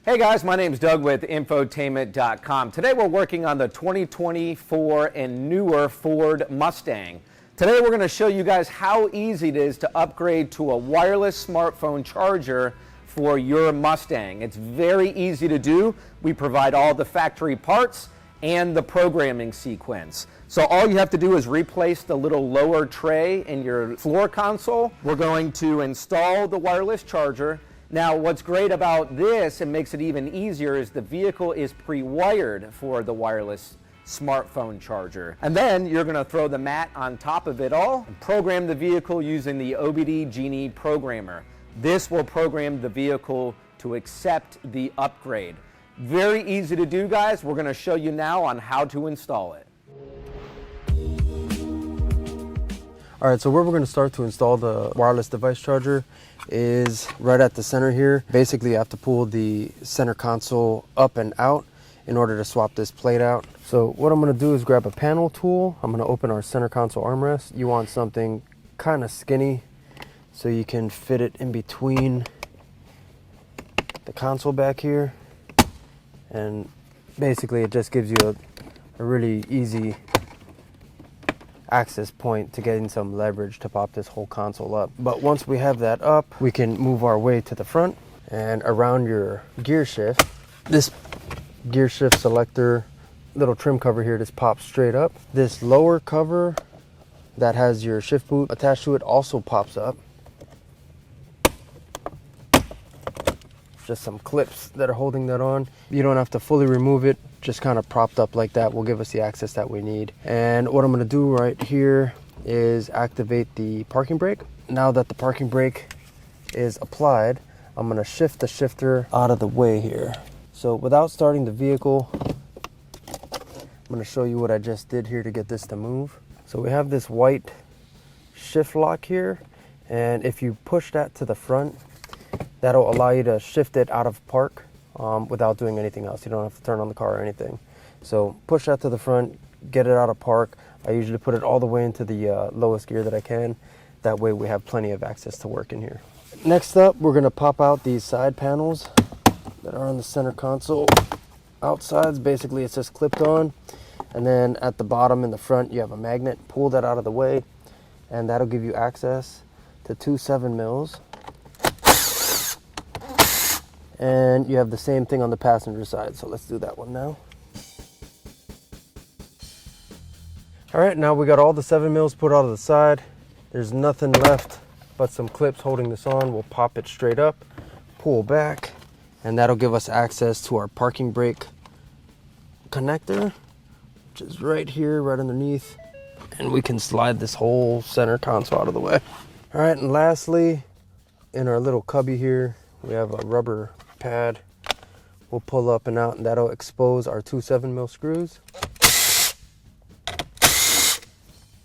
Hey guys, my name is Doug with Infotainment.com. Today we're working on the 2024 and newer Ford Mustang. Today we're going to show you guys how easy it is to upgrade to a wireless smartphone charger for your Mustang. It's very easy to do. We provide all the factory parts and the programming sequence. So all you have to do is replace the little lower tray in your floor console. We're going to install the wireless charger. Now, what's great about this and makes it even easier is the vehicle is pre-wired for the wireless smartphone charger. And then you're going to throw the mat on top of it all and program the vehicle using the OBD Genie programmer. This will program the vehicle to accept the upgrade. Very easy to do, guys. We're going to show you now on how to install it. All right, so where we're going to start to install the wireless device charger is right at the center here. Basically, you have to pull the center console up and out in order to swap this plate out. So what I'm going to do is grab a panel tool. I'm going to open our center console armrest. You want something kind of skinny so you can fit it in between the console back here. And basically, it just gives you a really easy access point to getting some leverage to pop this whole console up. But once we have that up, we can move our way to the front and around your gear shift. This gear shift selector little trim cover here just pops straight up. This lower cover that has your shift boot attached to it also pops up. Just some clips that are holding that on. You don't have to fully remove it, just kind of propped up like that will give us the access that we need. And what I'm going to do right here is activate the parking brake. Now that the parking brake is applied, I'm going to shift the shifter out of the way here. So without starting the vehicle, I'm going to show you what I just did here to get this to move. So we have this white shift lock here, and if you push that to the front, that'll allow you to shift it out of park without doing anything else. You don't have to turn on the car or anything. So push that to the front, get it out of park. I usually put it all the way into the lowest gear that I can. That way we have plenty of access to work in here. Next up, we're gonna pop out these side panels that are on the center console. Outsides, basically it's just clipped on. And then at the bottom in the front, you have a magnet. Pull that out of the way, and that'll give you access to two 7mm. And you have the same thing on the passenger side. So let's do that one now. All right, now we got all the 7mm put out of the side. There's nothing left but some clips holding this on. We'll pop it straight up, pull back, and that'll give us access to our parking brake connector, which is right here, right underneath. And we can slide this whole center console out of the way. All right, and lastly, in our little cubby here, we have a rubber pad. We'll pull up and out, and that'll expose our two 7mm screws.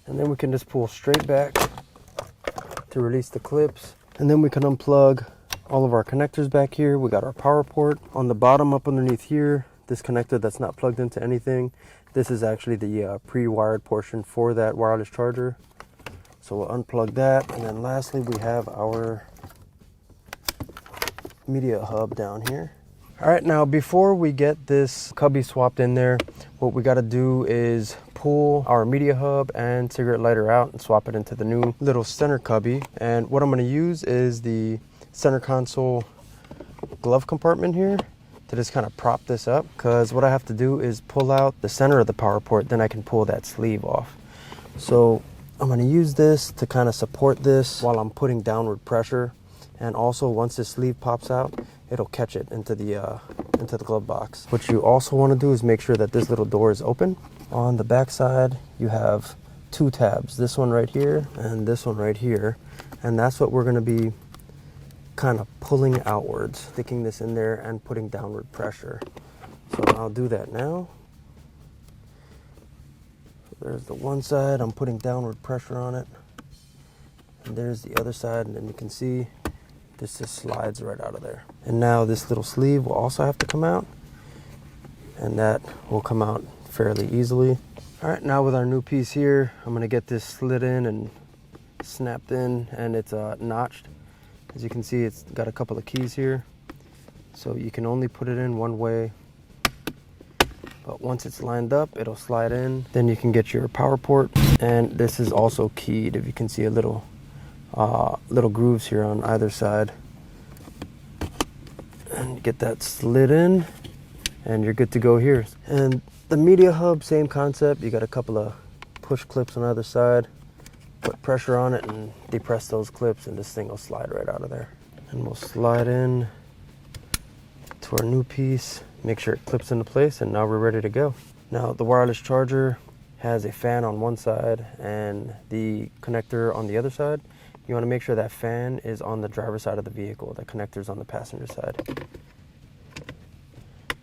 And then we can just pull straight back to release the clips. And then we can unplug all of our connectors back here. We got our power port on the bottom up underneath here. This connector that's not plugged into anything. This is actually the pre-wired portion for that wireless charger. So we'll unplug that. And then lastly, we have our media hub down here. All right, now before we get this cubby swapped in there, what we got to do is pull our media hub and cigarette lighter out and swap it into the new little center cubby. And what I'm going to use is the center console glove compartment here to just kind of prop this up, because what I have to do is pull out the center of the power port, then I can pull that sleeve off. So I'm going to use this to kind of support this while I'm putting downward pressure. And also, once this sleeve pops out, it'll catch it into the glove box. What you also want to do is make sure that this little door is open. On the back side, you have two tabs, this one right here and this one right here. And that's what we're going to be kind of pulling outwards, sticking this in there and putting downward pressure. So I'll do that now. So there's the one side, I'm putting downward pressure on it. And there's the other side, and then you can see this just slides right out of there. And now this little sleeve will also have to come out, and that will come out fairly easily. All right, now with our new piece here, I'm gonna get this slid in and snapped in, and it's notched. As you can see, it's got a couple of keys here. So you can only put it in one way, but once it's lined up, it'll slide in. Then you can get your power port, and this is also keyed. If you can see a little grooves here on either side, and get that slid in, and you're good to go here. And the media hub, same concept. You got a couple of push clips on either side. Put pressure on it and depress those clips, and this thing will slide right out of there. And we'll slide in to our new piece, make sure it clips into place, and now we're ready to go. Now the wireless charger has a fan on one side and the connector on the other side. You want to make sure that fan is on the driver's side of the vehicle, the connector's on the passenger side.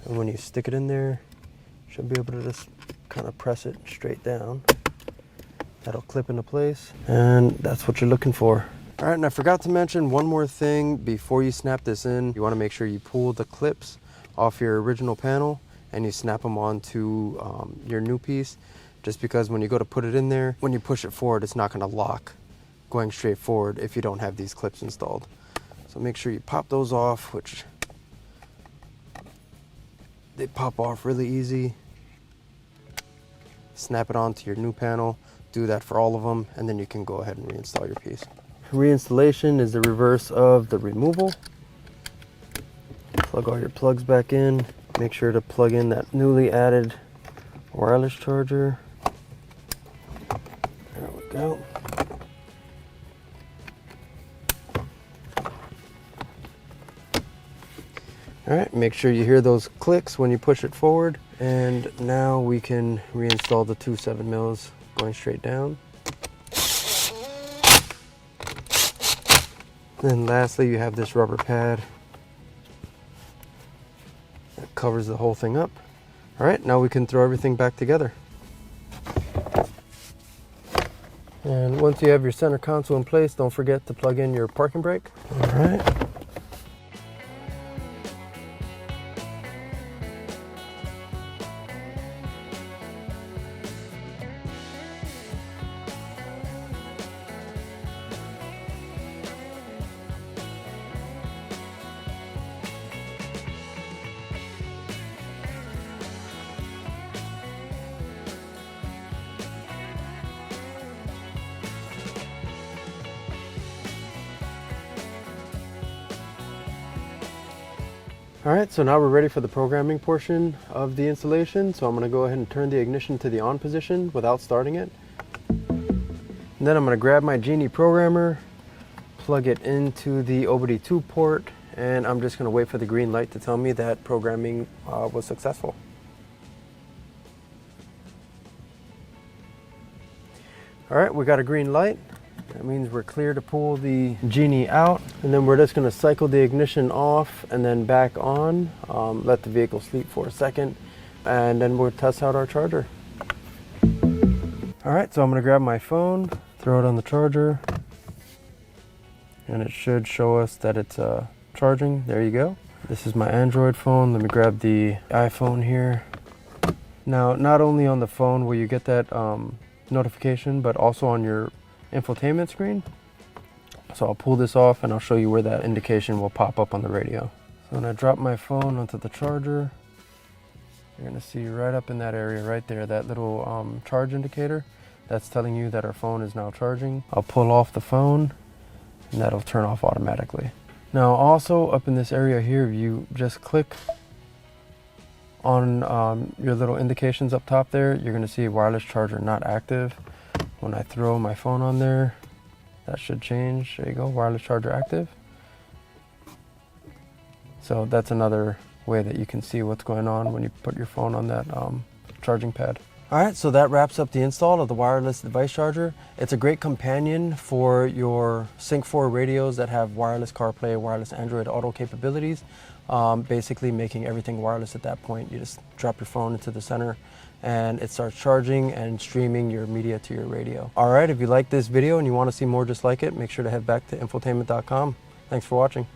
And when you stick it in there, you should be able to just kind of press it straight down. That'll clip into place, and that's what you're looking for. All right, and I forgot to mention one more thing before you snap this in. You want to make sure you pull the clips off your original panel and you snap them onto your new piece, just because when you go to put it in there, when you push it forward, it's not going to lock going straight forward if you don't have these clips installed. So make sure you pop those off, which they pop off really easy. Snap it onto your new panel. Do that for all of them, and then you can go ahead and reinstall your piece. Reinstallation is the reverse of the removal. Plug all your plugs back in. Make sure to plug in that newly added wireless charger. There we go. All right, make sure you hear those clicks when you push it forward. And now we can reinstall the two 7mm going straight down. Then lastly, you have this rubber pad that covers the whole thing up. All right, now we can throw everything back together. And once you have your center console in place, don't forget to plug in your parking brake. All right. All right, so now we're ready for the programming portion of the installation. So I'm going to go ahead and turn the ignition to the on position without starting it. And then I'm going to grab my Genie programmer, plug it into the OBD2 port, and I'm just going to wait for the green light to tell me that programming was successful. All right, we got a green light. That means we're clear to pull the Genie out, and then we're just going to cycle the ignition off and then back on, let the vehicle sleep for a second, and then we'll test out our charger. All right, so I'm going to grab my phone, throw it on the charger, and it should show us that it's charging. There you go. This is my Android phone. Let me grab the iPhone here. Now, not only on the phone will you get that notification, but also on your infotainment screen. So I'll pull this off and I'll show you where that indication will pop up on the radio. So when I drop my phone onto the charger, you're going to see right up in that area right there, that little charge indicator. That's telling you that our phone is now charging. I'll pull off the phone and that'll turn off automatically. Now also up in this area here, if you just click on your little indications up top there, you're going to see wireless charger not active. When I throw my phone on there, that should change. There you go, wireless charger active. So that's another way that you can see what's going on when you put your phone on that charging pad. All right, so that wraps up the install of the wireless device charger. It's a great companion for your Sync 4 radios that have wireless CarPlay, wireless Android Auto capabilities, basically making everything wireless at that point. You just drop your phone into the center and it starts charging and streaming your media to your radio. All right, if you like this video and you want to see more just like it, make sure to head back to infotainment.com. Thanks for watching.